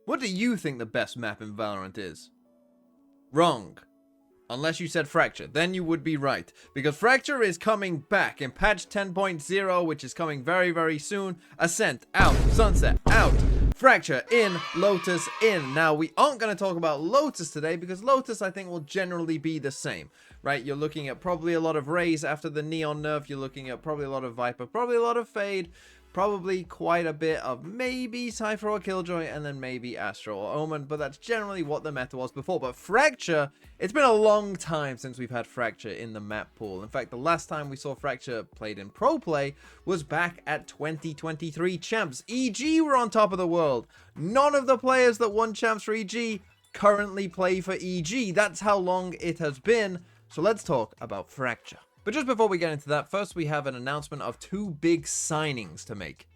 What do you think the best map in Valorant is? Wrong. Unless you said Fracture, then you would be right. Because Fracture is coming back in patch 10.0, which is coming very, very soon. Ascent out, Sunset out, Fracture in, Lotus in. Now, we aren't going to talk about Lotus today because Lotus, I think, will generally be the same, right? You're looking at probably a lot of Raze after the Neon nerf. You're looking at probably a lot of Viper, probably a lot of Fade. Probably quite a bit of maybe Cypher or Killjoy, and then maybe Astra or Omen, but that's generally what the meta was before. But Fracture, it's been a long time since we've had Fracture in the map pool. In fact, the last time we saw Fracture played in pro play was back at 2023 champs. EG were on top of the world. None of the players that won champs for EG currently play for EG. That's how long it has been. So let's talk about Fracture. But just before we get into that, first we have an announcement of two big signings to make.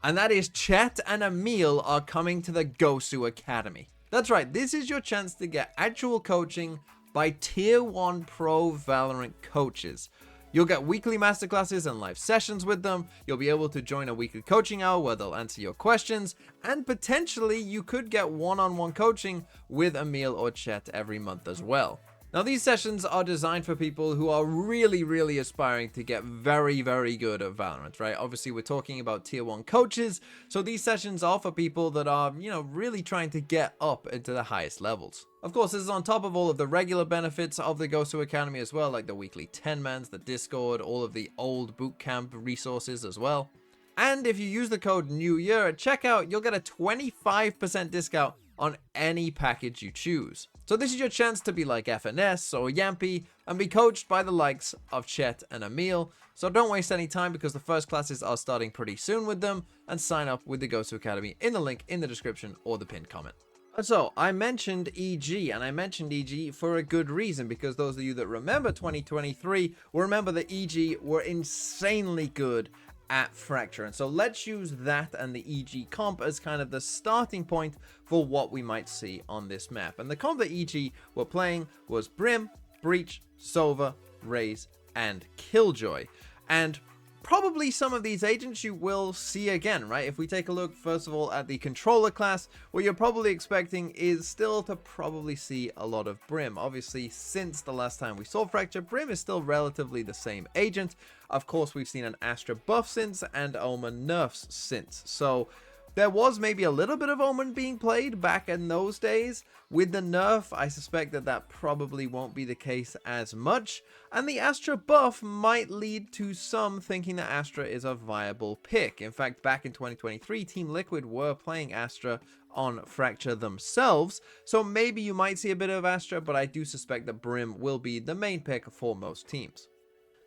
And that is Chet and Emil are coming to the GHU Academy. That's right, this is your chance to get actual coaching by Tier 1 Pro Valorant coaches. You'll get weekly masterclasses and live sessions with them. You'll be able to join a weekly coaching hour where they'll answer your questions. And potentially you could get one-on-one coaching with Emil or Chet every month as well. Now, these sessions are designed for people who are really aspiring to get very good at Valorant, right? Obviously, we're talking about Tier 1 coaches, so these sessions are for people that are, really trying to get up into the highest levels. Of course, this is on top of all of the regular benefits of the GHU Academy as well, like the weekly 10-mans, the Discord, all of the old bootcamp resources as well. And if you use the code NEWYEAR at checkout, you'll get a 25% discount on any package you choose. So this is your chance to be like FNS or Yampy and be coached by the likes of Chet and Emil. So don't waste any time because the first classes are starting pretty soon with them, and sign up with the GHU Academy in the link in the description or the pinned comment. So I mentioned EG, and I mentioned EG for a good reason, because those of you that remember 2023 will remember that EG were insanely good at Fracture, and so let's use that and the EG comp as kind of the starting point for what we might see on this map. And the comp that EG were playing was Brim, Breach, Sova, Raze, and Killjoy. And probably some of these agents you will see again, right? If we take a look first of all at the controller class, what you're probably expecting is still to probably see a lot of Brim. Obviously, since the last time we saw Fracture, Brim is still relatively the same agent. Of course, we've seen an Astra buff since and Omen nerfs since. So there was maybe a little bit of Omen being played back in those days. With the nerf, I suspect that probably won't be the case as much. And the Astra buff might lead to some thinking that Astra is a viable pick. In fact, back in 2023, Team Liquid were playing Astra on Fracture themselves. So maybe you might see a bit of Astra, but I do suspect that Brim will be the main pick for most teams.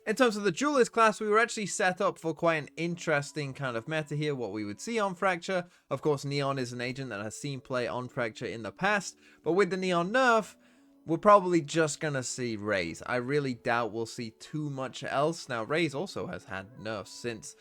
In terms of the Duelist class, we were actually set up for quite an interesting kind of meta here, what we would see on Fracture. Of course, Neon is an agent that has seen play on Fracture in the past, but with the Neon nerf, we're probably just going to see Raze. I really doubt we'll see too much else. Now, Raze also has had nerfs since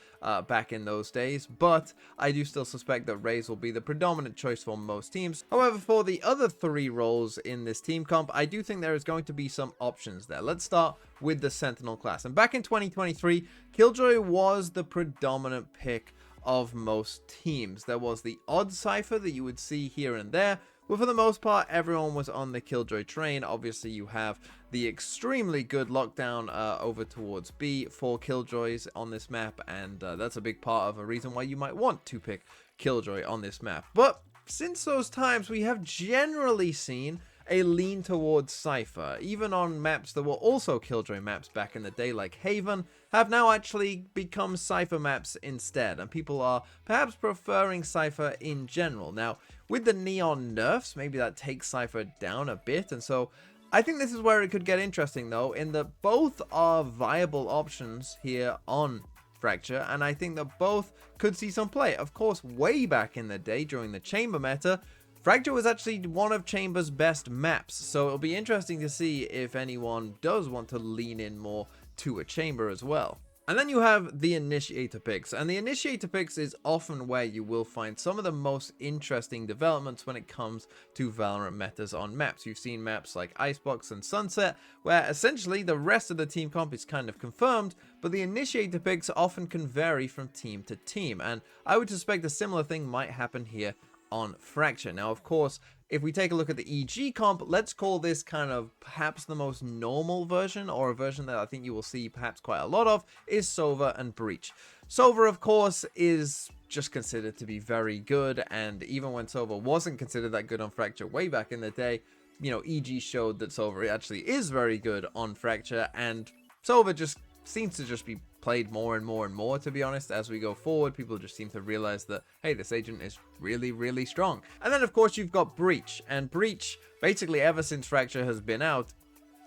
back in those days, but I do still suspect that Raze will be the predominant choice for most teams. However, for the other three roles in this team comp, I do think there is going to be some options there. Let's start with the Sentinel class. And back in 2023, Killjoy was the predominant pick of most teams. There was the odd Cypher that you would see here and there, but for the most part, everyone was on the Killjoy train. Obviously, you have the extremely good lockdown over towards B for Killjoys on this map, and that's a big part of a reason why you might want to pick Killjoy on this map. But since those times, we have generally seen a lean towards Cypher. Even on maps that were also Killjoy maps back in the day, like Haven, have now actually become Cypher maps instead, and people are perhaps preferring Cypher in general. Now, with the Neon nerfs, maybe that takes Cypher down a bit, and so I think this is where it could get interesting, though, in that both are viable options here on Fracture, and I think that both could see some play. Of course, way back in the day, during the Chamber meta, Fracture was actually one of Chamber's best maps, so it'll be interesting to see if anyone does want to lean in more to a Chamber as well. And then you have the Initiator picks, and the Initiator picks is often where you will find some of the most interesting developments when it comes to Valorant metas on maps. You've seen maps like Icebox and Sunset, where essentially the rest of the team comp is kind of confirmed, but the Initiator picks often can vary from team to team, and I would suspect a similar thing might happen here on Fracture. Now, of course, if we take a look at the EG comp, let's call this kind of perhaps the most normal version, or a version that I think you will see perhaps quite a lot of, is Sova and Breach. Sova, of course, is just considered to be very good, and even when Sova wasn't considered that good on Fracture way back in the day, you know, EG showed that Sova actually is very good on Fracture, and Sova just seems to just be played more and more and more, to be honest. As we go forward, people just seem to realize that, hey, this agent is really, really strong. And then, of course, you've got Breach, and Breach, basically ever since Fracture has been out,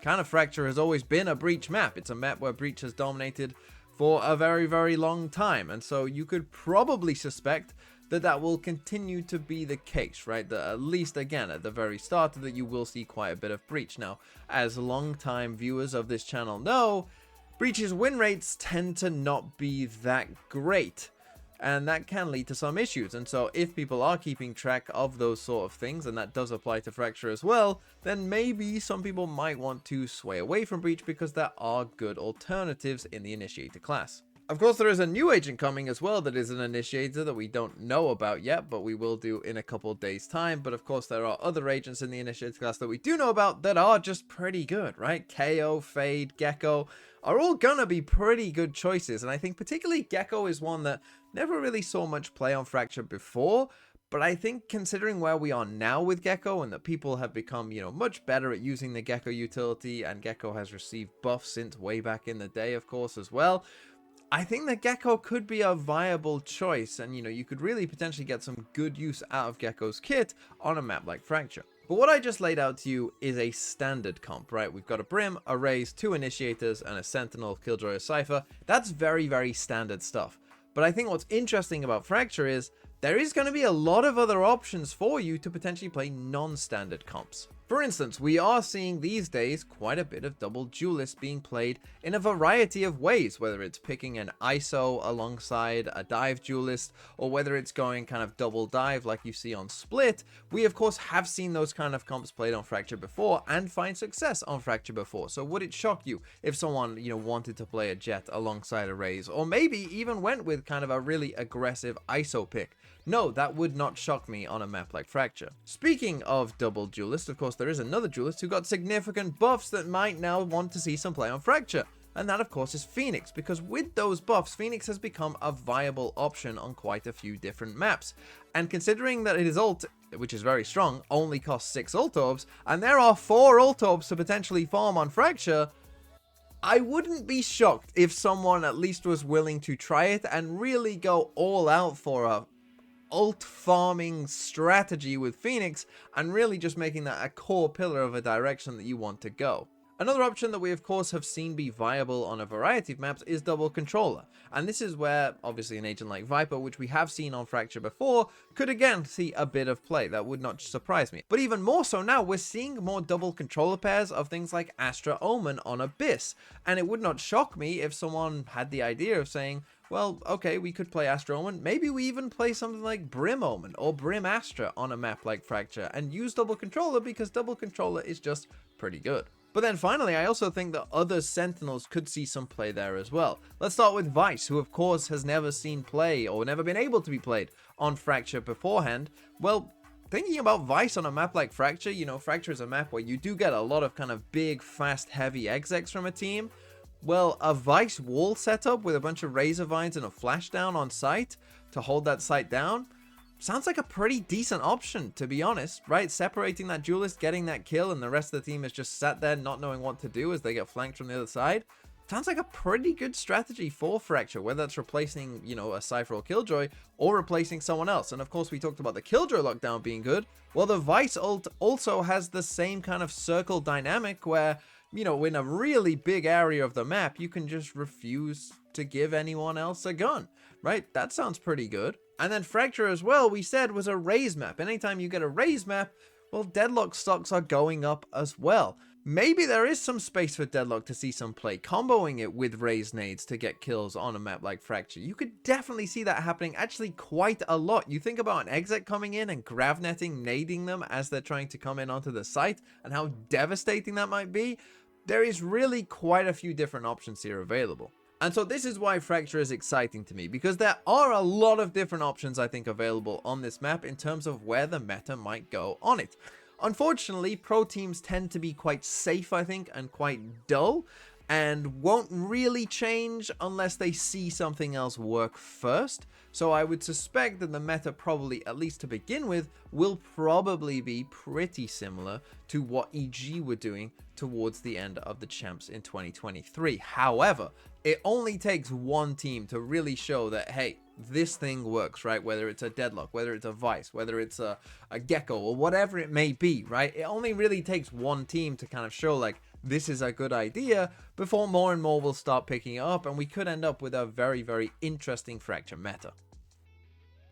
kind of Fracture has always been a Breach map. It's a map where Breach has dominated for a very, very long time, and so you could probably suspect that that will continue to be the case, right? That at least, again, at the very start, that you will see quite a bit of Breach. Now, as long-time viewers of this channel know, Breach's win rates tend to not be that great, and that can lead to some issues. And so if people are keeping track of those sort of things, and that does apply to Fracture as well, then maybe some people might want to sway away from Breach because there are good alternatives in the Initiator class. Of course, there is a new agent coming as well that is an Initiator that we don't know about yet, but we will do in a couple of days' time. But of course, there are other agents in the Initiator class that we do know about that are just pretty good, right? KO, Fade, Gecko are all gonna be pretty good choices. And I think particularly Gecko is one that never really saw much play on Fracture before. But I think considering where we are now with Gecko, and that people have become, you know, much better at using the Gecko utility, and Gecko has received buffs since way back in the day, of course, as well, I think that Gecko could be a viable choice, and, you know, you could really potentially get some good use out of Gecko's kit on a map like Fracture. But what I just laid out to you is a standard comp, right? We've got a Brim, a Raze, 2 Initiators, and a Sentinel, Killjoy, or Cypher. That's very, very standard stuff. But I think what's interesting about Fracture is there is going to be a lot of other options for you to potentially play non-standard comps. For instance, we are seeing these days quite a bit of double duelist being played in a variety of ways, whether it's picking an ISO alongside a dive duelist, or whether it's going kind of double dive like you see on Split. We of course have seen those kind of comps played on Fracture before and find success on Fracture before. So would it shock you if someone, you know, wanted to play a Jet alongside a Raze, or maybe even went with kind of a really aggressive ISO pick? No, that would not shock me on a map like Fracture. Speaking of double duelist, of course there is another duelist who got significant buffs that might now want to see some play on Fracture. And that of course is Phoenix, because with those buffs, Phoenix has become a viable option on quite a few different maps. And considering that his ult, which is very strong, only costs 6 ult orbs, and there are 4 ult orbs to potentially farm on Fracture, I wouldn't be shocked if someone at least was willing to try it and really go all out for a ult farming strategy with Phoenix, and really just making that a core pillar of a direction that you want to go. Another option that we of course have seen be viable on a variety of maps is double controller, and this is where obviously an agent like Viper, which we have seen on Fracture before, could again see a bit of play. That would not surprise me. But even more so now, we're seeing more double controller pairs of things like Astra Omen on Abyss, and it would not shock me if someone had the idea of saying, well, okay, we could play Astra Omen. Maybe we even play something like Brim Omen or Brim Astra on a map like Fracture and use double controller, because double controller is just pretty good. But then finally, I also think that other Sentinels could see some play there as well. Let's start with Vice, who of course has never seen play or never been able to be played on Fracture beforehand. Well, thinking about Vice on a map like Fracture, you know, Fracture is a map where you do get a lot of kind of big, fast, heavy execs from a team. Well, a Vice wall setup with a bunch of Razor Vines and a flashdown on site to hold that site down sounds like a pretty decent option, to be honest, right? Separating that duelist, getting that kill, and the rest of the team is just sat there not knowing what to do as they get flanked from the other side. Sounds like a pretty good strategy for Fracture, whether that's replacing, you know, a Cypher or Killjoy, or replacing someone else. And of course, we talked about the Killjoy lockdown being good. Well, the Vice ult also has the same kind of circle dynamic where, you know, in a really big area of the map, you can just refuse to give anyone else a gun, right? That sounds pretty good. And then Fracture as well, we said, was a Raze map. Anytime you get a Raze map, well, Deadlock stocks are going up as well. Maybe there is some space for Deadlock to see some play, comboing it with Raze nades to get kills on a map like Fracture. You could definitely see that happening actually quite a lot. You think about an exec coming in and gravnetting, nading them as they're trying to come in onto the site, and how devastating that might be. There is really quite a few different options here available. And so this is why Fracture is exciting to me, because there are a lot of different options I think available on this map in terms of where the meta might go on it. Unfortunately, pro teams tend to be quite safe, I think, and quite dull, and won't really change unless they see something else work first. So I would suspect that the meta probably, at least to begin with, will probably be pretty similar to what EG were doing towards the end of the champs in 2023. However, it only takes one team to really show that, hey, this thing works, right? Whether it's a Deadlock, whether it's a Vice, whether it's a Gecko, or whatever it may be, right? It only really takes one team to kind of show, like, this is a good idea before more and more will start picking it up, and we could end up with a very, very interesting Fracture meta.